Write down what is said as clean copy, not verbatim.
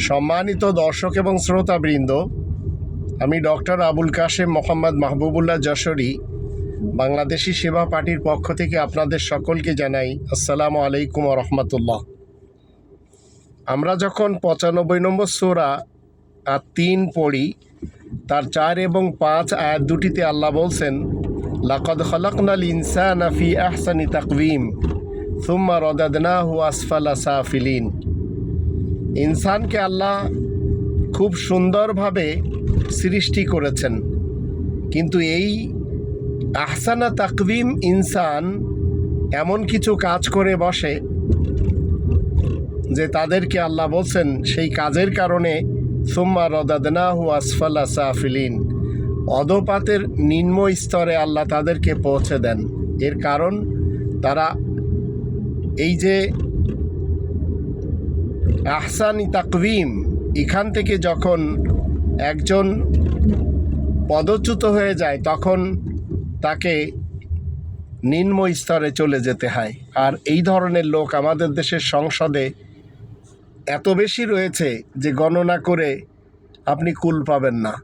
সম্মানিত দর্শক এবং শ্রোতাবৃন্দ, আমি ডক্টর আবুল কাশেম মোহাম্মদ মাহবুবুল্লাহ যশোরী বাংলাদেশি সেবা পার্টির পক্ষ থেকে আপনাদের সকলকে জানাই আসসালামু আলাইকুম ওয়া রাহমাতুল্লাহ। আমরা যখন ৯৫ নম্বর সূরা আত-তিন পড়ি, তার ৪ এবং ৫ আয়াত দুটিতে আল্লাহ বলছেন, লাকাদ খালাকনাল ইনসানা ফি আহসানি তাকওয়িম সুম্মা রাদাদনাহু আসফালা সাফিলিন। ইনসানকে আল্লাহ খুব সুন্দরভাবে সৃষ্টি করেছেন, কিন্তু এই আহসানা তাকওয়িম ইনসান এমন কিছু কাজ করে বসে যে তাদেরকে আল্লাহ বলছেন সেই কাজের কারণে সুম্মা রাদাদনাহু আসফালা সাফিলিন, অধপাতের নিম্ন স্তরে আল্লাহ তাদেরকে পৌঁছে দেন। এর কারণ তারা এই যে আহসানি তাকওয়িম, এখান থেকে যখন একজন পদচ্যুত হয়ে যায় তখন তাকে নিম্ন স্তরে চলে যেতে হয়। আর এই ধরনের লোক আমাদের দেশের সংসদে এত বেশি রয়েছে যে গণনা করে আপনি কুল পাবেন না।